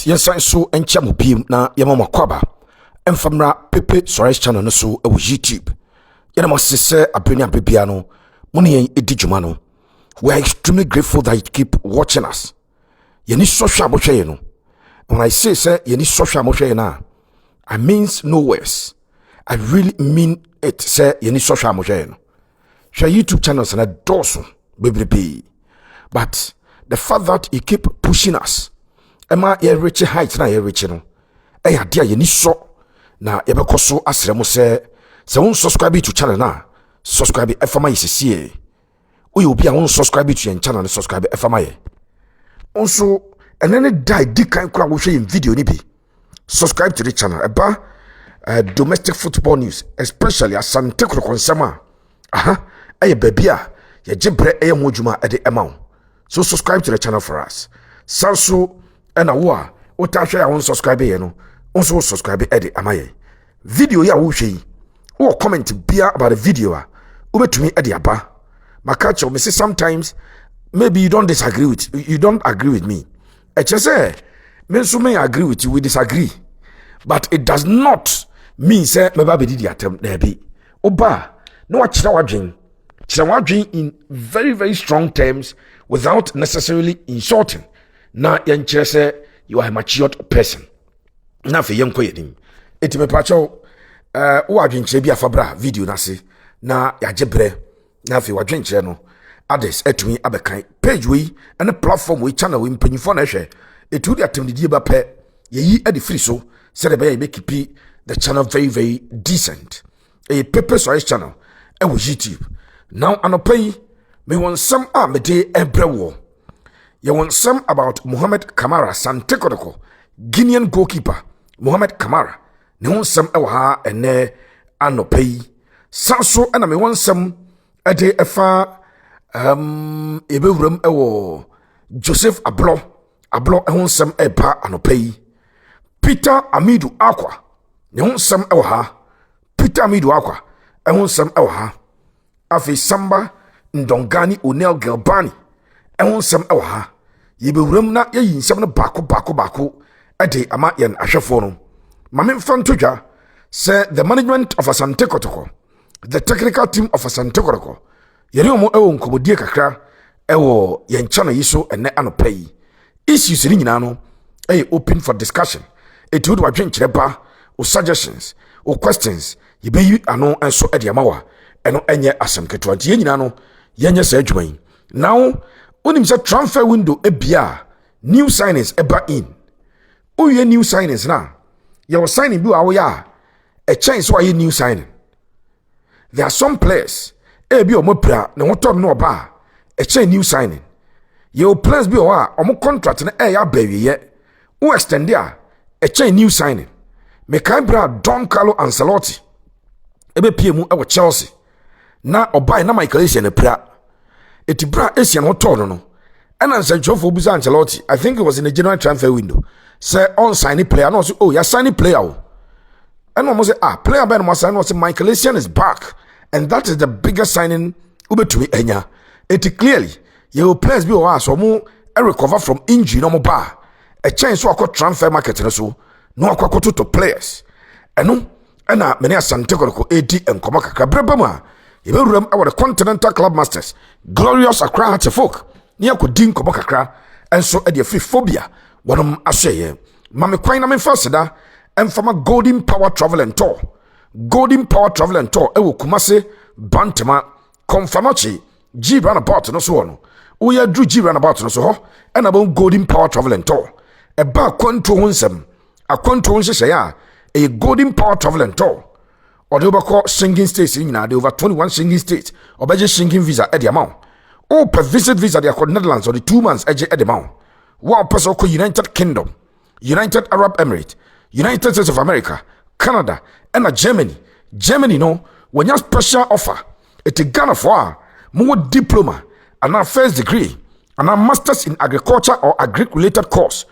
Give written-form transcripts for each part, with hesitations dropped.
Yes, so enchamu bim na yamama kwaba. Enfamra pepe Sorais channel no so e YouTube. Yana mo sese abrenia bebiano. Moni yen edijuma no. We are extremely grateful that you keep watching us. Yeni social moshye no. When I say yeni social moshye na, I means no worse. I really mean it. Say yeni social moshye no. Share YouTube channels and a dozen baby. But the fact that you keep pushing us. Emma ye rich heights na ye rich no. Eya dia ye ni so na ye be so asremo se won subscribe to channel na subscribe efama yesese. Oye obi a won subscribe to your channel na subscribe efama ye. Also enene die di kan kura wo hwe in video ni bi. Subscribe to the channel eba domestic football news, especially Asante konsema. Aha, eye baby a ye gibre eye modwuma e de ema. So subscribe to the channel for us. Sanso and a war, what I share on subscribe no, also subscribe Eddie Amaye. Video ya wushi, or comment beer about the video, over to me Eddie Abba. My culture may say sometimes maybe you don't agree with me. I just say, men so may agree with you, we disagree. But it does not mean say me ba be di attempt there be. Oba, no wa chira in very, very strong terms without necessarily insulting. Na yenkyere say you are a matured person. Na fe yenko yedim. Eti me pacho wo adwenkyere bi afabra video na se na yagebre. Na fe wadwenkyere no others etumi abekan page we and platform we channel we mpanyifo na hwe. Etu di atemdidi ba pe yeyi ade free so say the be keep the channel very, very decent. A Pepe Sorais channel e wo YouTube. Now anopai me won some me de ebrewo. You want some about Camara, Asante Kotoko, Guinean goalkeeper, Camara. Ne want some ewa and ne anopay. Sanso and I want some a day efa ebewrum ewo Joseph Ablorh I want some epa anopay. Peter Amidu Aqua. Ne want some ewa Peter Amidu Aqua. I want some ewa Afi Sanba Ndongani Onel Gelbani. I want some ewa ye be wram na ye yinsem no bako ade ama yen ahwefo no mame mfantodwa say the management of Asante Kotoko, the technical team of Asante Kotoko, yere omo ewo nkomodie kakra ewo yen chana yiso ene anopai issues ni nyina no open for discussion. It would wadwenkyere ba o suggestions o questions ye be yi ano enso ade amawa eno enye asem keto ante ye nyina no yenye sa adwuman now. When him transfer window ebia new signings eba in. Oh ye new signings na. You was signing bi awo ya a chance why new signing. There are some players ebi omo pra na woto no ba a chance new signing. Your plans bi wa omo contract na ya ba wiye. Who extend there a chance new signing. Me kan bra Don Carlo Ancelotti ebe PM e wo Chelsea. Na obai na Michael Essien pra. Eti bra Essien hoto no. And answer Joe for Ancelotti, I think it was in the general transfer window. Say on signing player, no, oh, you're signing player. And almost say, player Ben was signing, was Michael Essien is back. And that is the biggest signing Ube to me, Enya. It clearly, your players be so more recover from injury, no more bar. A chance to acquire transfer market, so no acquire to players. And no, and many Asante Kotoko AD and Komaka Brabama. You will remember our Continental Club Masters, glorious Accra folk. Ni akodin komo kakra enso e de free phobia wonom ahye mame kwan na me faseda emfama golden power travel and tour e wo Kumase Bantama Konfanochi G runabout no so no wo ya dru G runabout no so ho e na bon golden power travel and tour e ba kwanto honsem akwanto honhye ya e golden power travel and tour or de obako singing states nyina de over 21 singing states obeje singing visa e de amount. Oh, per visit visa they are Netherlands or the 2 months edge at the mount. One person called United Kingdom, United Arab Emirates, United States of America, Canada, and Germany. Germany, no, when you special offer, it's a Ghana for more diploma, and our first degree, and our masters in agriculture or agric-related course.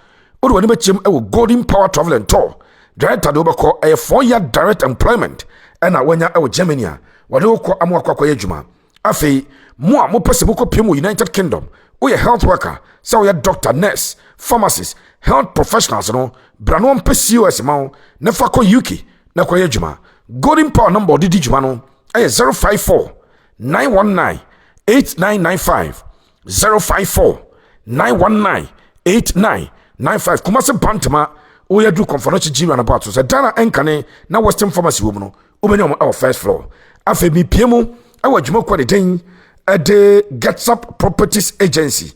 Or when you a golden power travel and tour, direct at Obako, a 4-year direct employment, and when you're Germany, what do you call Amwaka Juma? Afi mo a mo pese mo kopie mo United Kingdom. We a health worker, so we a doctor, nurse, pharmacist, health professionals no. Brano mpesi COS ma nefa ko UK na ko yejuma. Golden Power number di juma no. 054 919 8995 054 919 8995 Kumase Bantama we do conference Jira na about so Dana Enkane na Western Pharmacy wo no obenya our first floor afa mi piemu awa djuma kwa de den de Gets Up Properties Agency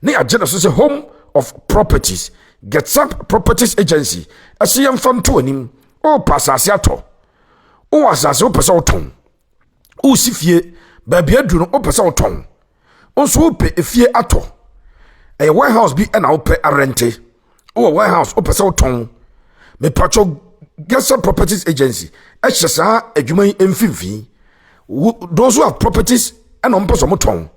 ne agenda so say home of properties Gets Up Properties Agency asiyam fam to anim o pasase ato o asase o pese oton o sifie ba bia du no o pese oton onso pe efie ato a warehouse bi na ope arente o warehouse o pese oton me pacho Gets Up Properties Agency ehesa adwuma emfimfi those who have properties and on person moton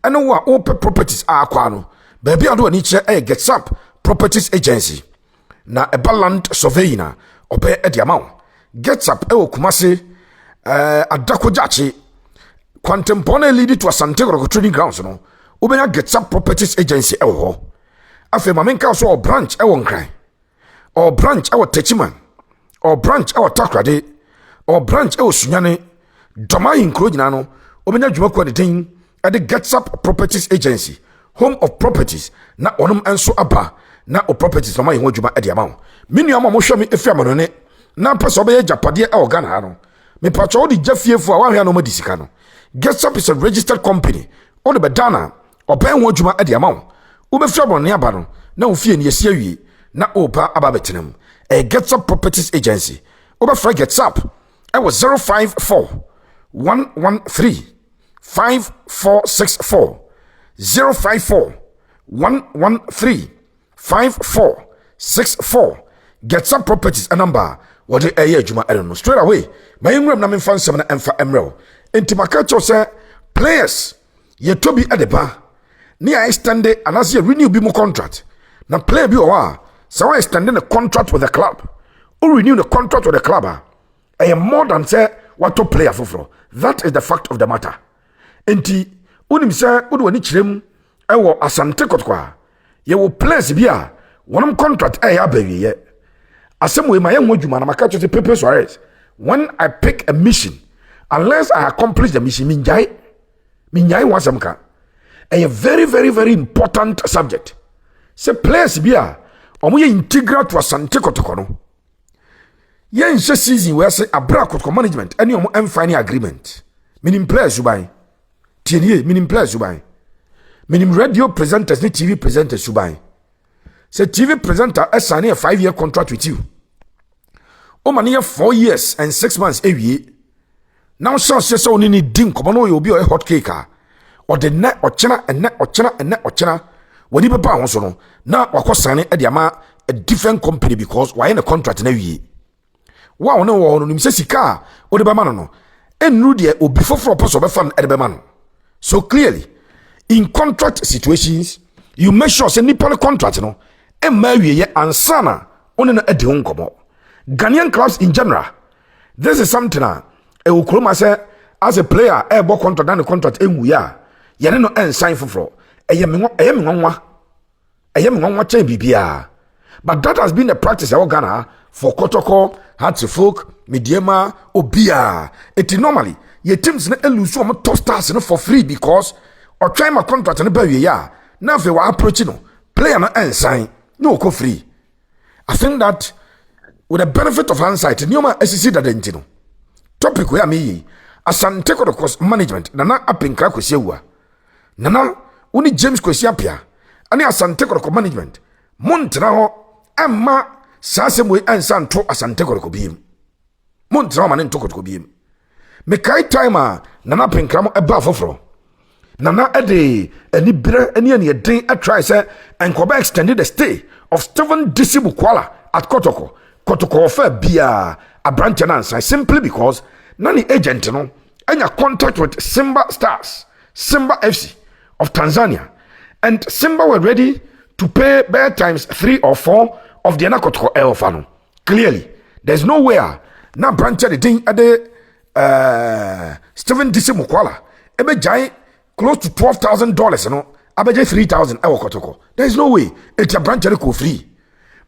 and who are open properties akwa no ba bia do ani kire Gets Up Properties Agency na land surveying na obe e dia mawo Gets Up e Kumase adakojachi Quantempone lead to Asante training grounds no obenya Gets Up Properties Agency e ho afi mamenka so o branch e won kran or branch e wo techiman or branch e wo takrade or branch e wo sunyane doma inkro nyina no obenya dwuma kwa de den e de Gets Up Properties Agency home of properties na onum enso aba na o properties doma ho dwuma e de amawo menu ama mo hwe me efi amano ne na pese obeye japade e organ ha no me pacho odi jafiefo a wahwe no madisika no Gets Up is a registered company o de bedana oben ho dwuma e de amawo wo be fi abone aba no na wo fie ne yesi awie na oba aba betenam a Gets Up Properties Agency over for Gets Up I was 054 113 5464 054 113 5464 Gets Up Properties a number what the air juma I don't know straight away my room na me fan sem na emfa emrel intimaka cho say players ye to be at the bar near extended and as you renew be more contract na player bi o so I extending a contract with the club or renew the contract with the club I am more than say what to player for that is the fact of the matter enti unim say udo ani kirem e wo Asante Kotoko ye wo players bi a wonum contract e ya bawie ye asem we ma ye nwadwuma na maka cho Pepe Suarez when I pick a mission unless I accomplish the mission minjai wasam ka a very very very important subject say players bi a omo ye integral to Asante Kotoko no ye nse season we say Ablorh Kotoko management any omo emfine agreement minim players subai tienie minim players subai minim radio presenters ni TV presenters subai say TV presenter assign a 5-year contract with you o mani 4 years and 6 months ewie now so say oni ni din komo no obi o hot cake or the net or chena wani beba ho so no na wakosane e dia ma a different company because why in a contract na wie wa wona wo no nim se sika o de be ma no enru de obi foforo poso be fan e de be ma no so clearly in contract situations you make sure say nipa contract no e ma wie ye ansana one na edi ho nkomo Ghanaian clubs in general this is something e okroma say as a player e bo contract and the contract enwu ya ye no ensign foforo eye me nwanwa chen bibia but that has been the practice in Ghana for Kotoko, Hatzefolk, Midiema, Obia. It normally your teams na elusu am top stars no for free because or try my contract na bawie ya now they were approaching no player no ensign no go free. I think that with the benefit of hindsight nyoma SEC that no topic we am yi Asante Kotoko management nana apinkra kwesiwa nana uni James Kwesiapia ani Asante Kotoko management montra ho emma sasemwe ansan to Asante Kotoko biem montra ma ne to Kotoko biem me kai time nana pinkram eba foforo nana ede ani bire ani eden atry say enkoba extended the stay of Stephen Disibu Kwala at Kotoko offer bia abrante na ansan simply because nani agent no anya contact with Simba FC of Tanzania and Simba were ready to pay bare times 3 or 4 of the Kotoko Elfano. Clearly, there's nowhere now branch the thing at the Stephen Disi Mukwala ebe jai close to $12,000 no abeje 3,000 ewo Kotoko. There is no way it's a branch ko free.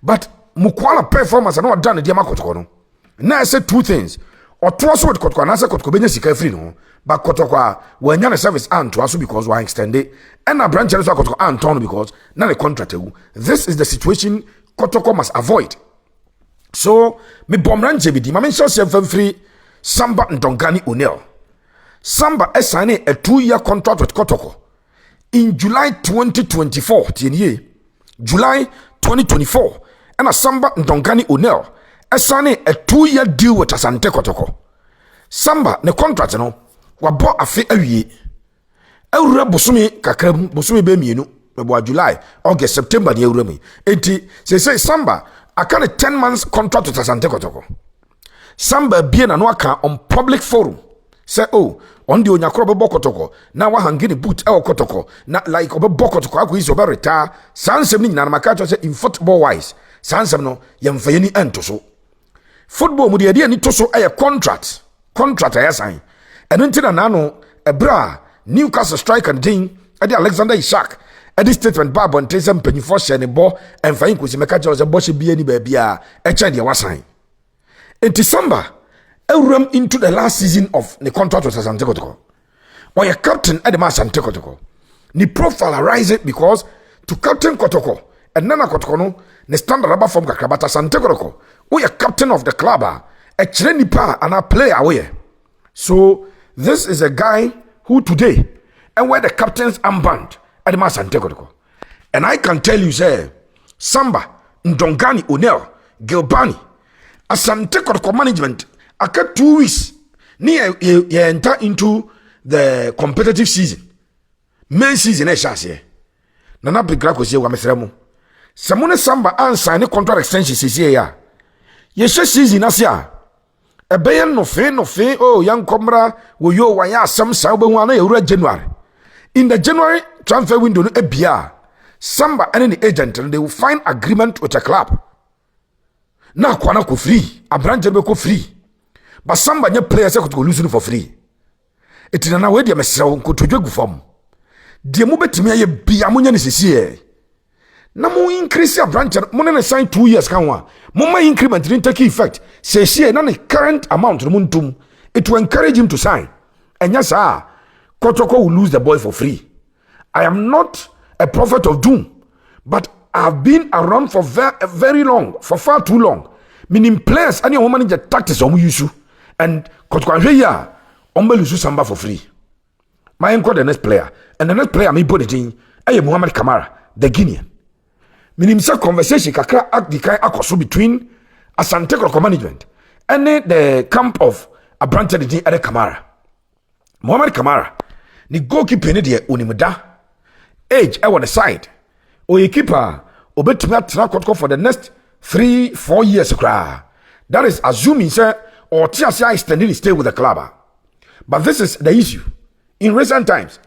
But Mukwala performance no done the Kotoko no. Now I said two things. Or trust what Kotoko na say Kotoko benye sika free no. But Kotoko when yana service and to also because why extend it and a branch so Kotoko and turn because na the contract. This is the situation Kotoko must avoid. So me bomranje bi di ma mention self free Sanba Ndongani O'Neil. Sanba signed a 2-year contract with Kotoko in July 2024. July 2024. And Sanba Ndongani O'Neil signed a 2-year deal with Asante Kotoko. Sanba ne contract no wabo afi awie. Ewura bosumi kakram bosumi be mienu mebo July, August, September ne ewura mi. Enti say Sanba aka 10 months contract with Asante Kotoko. Sanba bien na no aka on public forum. Say oh, on the onyakro be Kotoko. Na wa hangini boot e Kotoko. Na like obe Kotoko akọ is obe retire. Sansem ni na maka say in football wise. Sansem no yemfa ye ni ento so. Football mu de ni to so e contract. Contract aye sign. Eno ntina na no ebra Newcastle striker din e de Alexander Isak. E di statement ba bon tese mpanyifo hye ne bo emfa yin kosi meka je bo hye bia ni ba bia e che de wa sign. Enti Sanba ewuram into the last season of the contract with Asante Kotoko. Or your captain at the Asante Kotoko. Ni profile arise because to captain Kotoko and Nana Kotoko no ne standard rubber form kakabata Asante Kotoko. We are captain of the club a chile pa and a player away. So this is a guy who today and wear the captain's armband at the Asante Kotoko. And I can tell you say Sanba Ndongani O'Neil Gilbani Asante Kotoko management aka 2 weeks ni enter into the competitive season. Main season shase. Nana Bigra ko se wa mesremu. Samune Sanba an sign contract extension sisi ya. Ye season asia. Ebeyen no fe oh young Camara wo yo wa ya asem sa obehu ana ewura January. In the January transfer window no ebia. Sanba and the agent and they will find agreement with a club. Na kwana ko free, abranje be ko free. But Sanba nye players ko to lose for free. Etina na we dia mesrew ko todwa gu fam. De mo betimi aye bia mo nya ne sisi na mo increase abranje mo na sign 2 years kan wa. Mo ma increment didn't take effect. Sisi na the current amount no ntum. It will encourage him to sign. And yes Kotoko will lose the boy for free. I am not a prophet of doom, but I've been around for very long, for far too long. Meaning players, any woman in the tactics on use and Kotoko ya lose Sanba for free. My uncle the next player, and the next player me put it in Muhammad Camara, the Guinean. Meaning say conversation kakra act the kind akoso between Asante Kotoko management and the camp of a branch of the Camara. Muhammad Camara, the goalkeeper ni de onimda. Age I want the side. Or a keeper obetumi atena Kotoko for the next 3-4 years kra. That is assuming say or TSI extending stay with the club. But this is the issue. In recent times,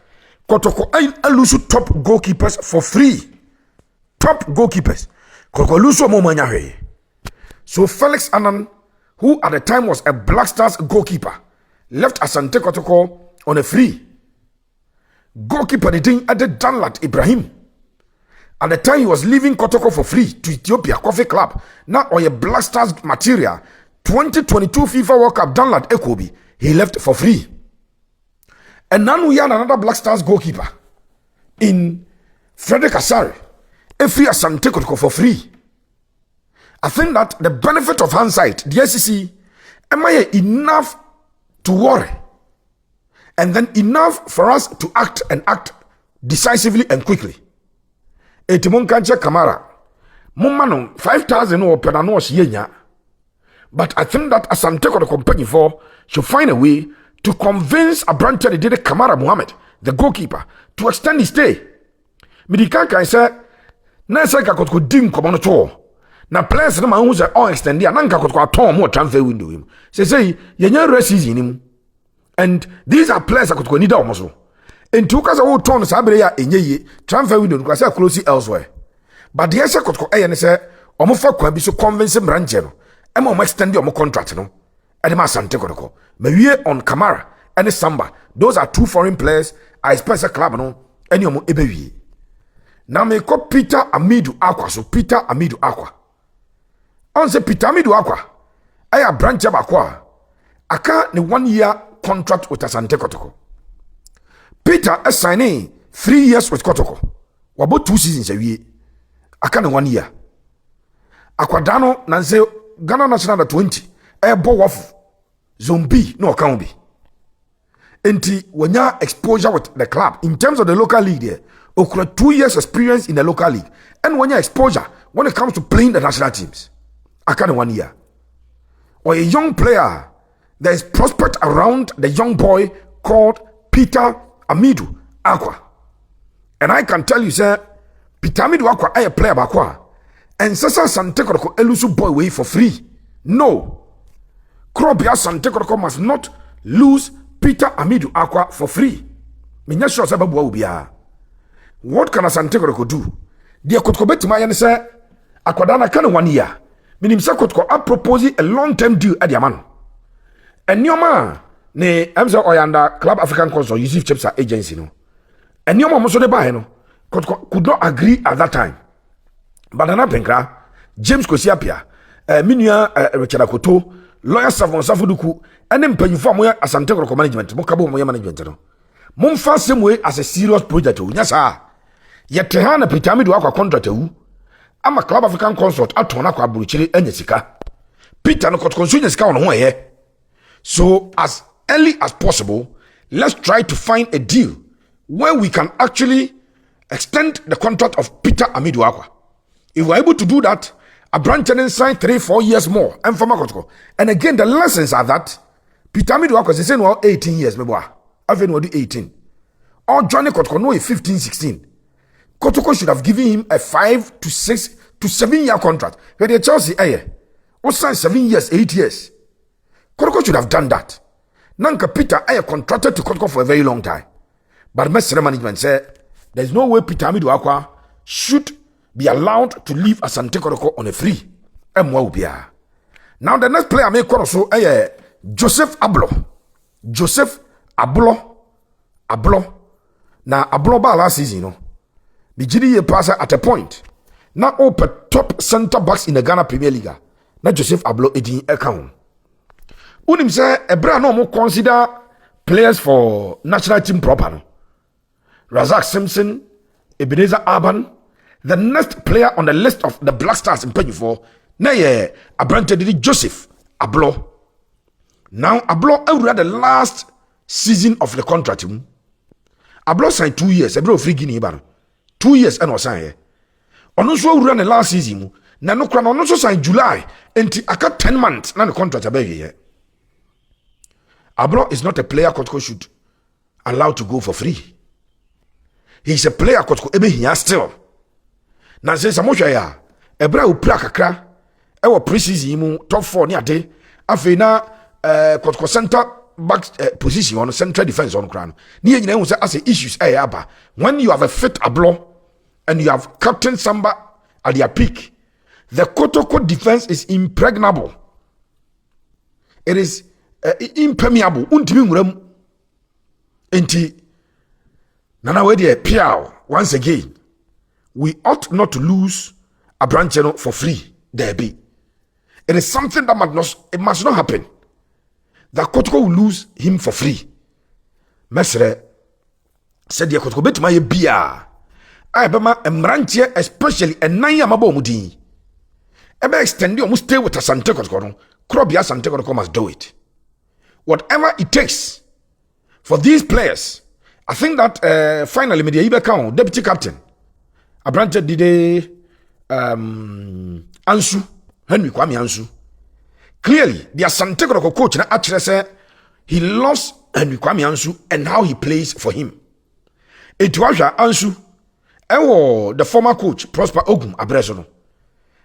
Kotoko I lose top goalkeepers for free. Top goalkeepers. Kotoko lose mo manya hwe. So Felix Anan, who at the time was a Black Stars goalkeeper, left Asante Kotoko on a free. Goalkeeper the thing added Danlat Ibrahim. At the time he was leaving Kotoko for free to Ethiopia Coffee Club. Now on a Black Stars material, 2022 FIFA World Cup Danlat Ekobi, he left for free. And now we have another Black Stars goalkeeper in Frederick Asare. Every Asante Kotoko for free. I think that the benefit of hindsight, the SEC, am I enough to worry? And then enough for us to act and act decisively and quickly. Etimon kanche Camara. Mumano 5,000 or penano yenya. But I think that Asante Kotoko company for should find a way to convince a branch that did Camara Muhammad, the goalkeeper, to extend his stay. Midikaka said, Nasa Kotoko dim komono to. Na players na who say all extend there nanka Kotoko aton more transfer window him. Say yenya rest season him. And these are players that could need almost. And two cars are torn Sabria in ye transfer window because I close elsewhere. But the answer could say, Omofa can be so convincing branch. I'm extend your contract, no. Edema Asante Kotoko. Mewie on Camara and Sanba. Those are two foreign players. I expect a club no any omo ebewie. Now me call Peter Amidu Aqua. So Peter Amidu Aqua. On say Peter Amidu Aqua. Aya branch abakwa. Aka ne 1 year contract with Asante Kotoko. Peter is signing 3 years with Kotoko. Wabo 2 seasons a year. Aka ne 1 year. Akwadano nanse Ghana National 20. Bo wafu. Zombie no account be. Enti wanya exposure with the club in terms of the local league there. Okura 2 years experience in the local league. And wanya exposure when it comes to playing the national teams. Aka ne 1 year. Or a young player, there is prospect around the young boy called Peter Amidu Aqua. And I can tell you, sir, Peter Amidu Aqua is a player bakwa. And Sasa Asante Kotoko elusu boy way for free. No. Krobia Asante Kotoko must not lose Peter Amidu Aqua for free. Minya sure sababu wa ubia. What can Asante Kotoko do? Dia Kotoko beti mayane se Akwadana kane 1 year. Minim se Kotoko a proposing a long-term deal at Yaman. And Nyoma ne Emza Oyanda Club African Council Yusuf Chepsa agency no. And Nyoma moso de ba no. Kotoko could not agree at that time. But na penkra James Kosiapia, Minua Richard Akoto, lawyer Savon Safuduku, and then paying for moya Asante Kotoko management, Mokabo moya management no. Mum fa same way as a serious project. Yes sir. Yet Tehana Peter Amidu Aqua contract I'm a Club African Consult at Tonaka Buruchili and Jessica. Peter no Kotoko Jessica on one. So as early as possible, let's try to find a deal where we can actually extend the contract of Peter Amidu Aqua. If we're able to do that, a branch and sign 3-4 years more. And again, the lessons are that Peter Amidu Aqua is saying 18 years, maybe I've been 18. Or Johnny Kotoko no 15-16. Kotoko should have given him a 5 to 6 to 7 year contract. Where the Chelsea what sign 7 years, 8 years. Kotoko should have done that. Nanka Peter contracted to Kotoko for a very long time. But Messi management said there's no way Peter Amidu Aqua should be allowed to leave Asante Kotoko on a free. Now the next player I may call also Joseph Ablorh. Joseph Ablorh. Now Ablorh ba last season, the GDA passer at a point. Now open top center backs in the Ghana Premier League. Now Joseph Ablorh edin account. Unim say Ebra no more consider players for national team proper. No? Razak Simpson, Ebenezer Urban, the next player on the list of the Black Stars in Penny for a branch did Joseph Ablorh. Now Ablorh read the last season of the contract. Ablorh signed 2 years. Ablorh free Guinea 2 years and was signed. Also ran the last season. Na no kran also signed July. And aka 10 months. Na the contract above here. Ablorh is not a player Kotoko should allow to go for free. He's a player Kotoko ebe here still. Na say samohwa ya ebra upra kakra e wo preseason mu top 4 ni ade afi na Kotoko center back position on central defense on crown. Ni nyina hu say as issues aba when you have a fit Ablorh and you have Captain Sanba at their peak, the Kotoko defense is impregnable. It is impermeable. Untimi nguram enti nana we dey piao once again. We ought not to lose a branch for free. There be. It is something that must not happen. That Kotoko will lose him for free. Mesre said the Kotoko bet my beer. I bema emranche especially a nine amabo mudi. Ebe extend you must stay with Asante Kotoko. Krobia Asante Kotoko must do it. Whatever it takes for these players. I think that finally media Ibe deputy captain. A branch did Ansu Henry Kwame Ansu. Clearly, the Asante Kotoko coach actually said he lost Henry Kwame Ansu and how he plays for him. It was Ansu, the former coach Prosper Ogum Abrezono.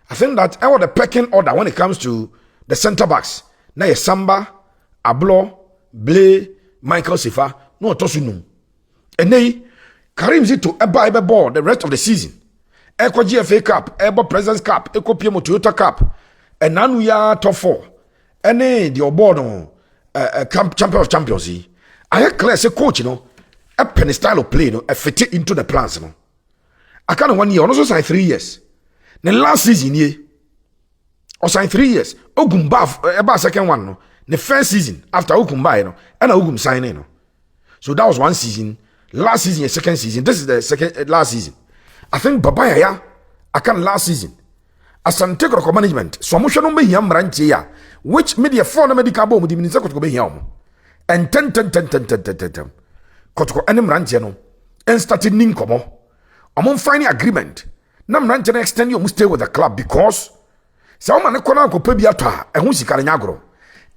I think that the pecking order when it comes to the centre backs. Now Sanba, Ablorh, Blay, Michael Sifa, no Tosunum. And they Karim Zito eba ball the rest of the season. Eko GFA Cup, Ebo President's Cup, Eko PMO Toyota Cup, and now we are top 4. any the award no champion of champions yi I clear say coach no a pen style of play no a fit into the plans no I can't 1 year also sign 3 years the last season ye or sign 3 years Ogumba about second one no the first season after Ogumba no and Ogum signing no so that was 1 season last season second season this is the second last season I think Babaya I can last season Asante Kotoko management so mo hwe no be hiam branche ya which media for na medical bomb di minister Kotoko be hiam and ten Kotoko any branche no and started nin komo amon finding agreement na branche na extend you must stay with the club because so man ko na ko pa bi ato a ehun sika nya agro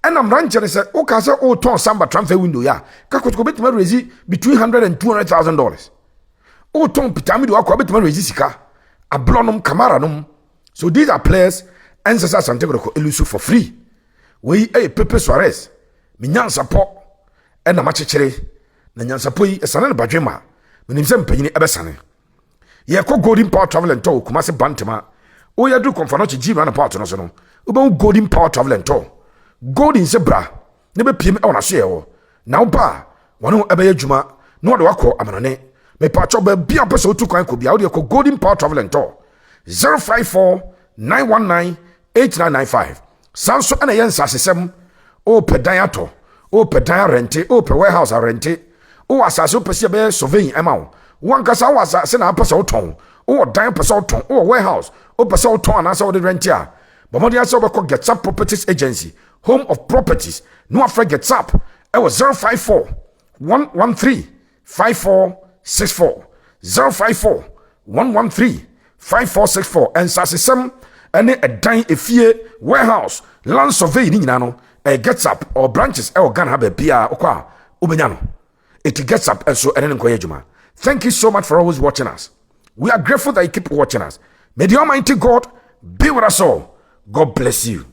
and branche say o ka say o ton Sanba transfer window ya ka Kotoko betima raise between $100,000 and $200,000 o ton pitami do akwa betima raise sika Ablorh nom Camara nom. So these are players and Asante Kotoko elusu for free. We Pepe Suarez, minyan support and na machechere na nyan support yi esane na badwema. Menim se mpanyini ebesane. Ye ko Golden Power Travel and Tour Kumasi Bantama. O ya du konfa no chijima na part no so no. Ube Golden Power Travel and Tour. Golden se bra. Ne be piem e wona so ye wo. Na uba wono ebe adwuma no de wako amanane. Me pacho be bia pese otu kwan ko bia wo de ko Golden Power Travel and Tour. 054-919-8995. Sanso ana yen sasesem o pedan ato o pedan rente o pe warehouse rente o asase o pese be surveying ema wan kasa o asase na pese o ton o dan pese o ton o warehouse o pese o ton na so o de rente a bomodi ase o be ko Get Up Properties Agency home of properties no afre Get Up e was 054-113-5464 054-113-5464 and sasesem ene edan efie warehouse land survey ni nyina no Gets Up or branches e Ghana ba bia okwa obenya no it Gets Up and so ene nkoye adwuma. Thank you so much for always watching us. We are grateful that you keep watching us. May the Almighty God be with us all. God bless you.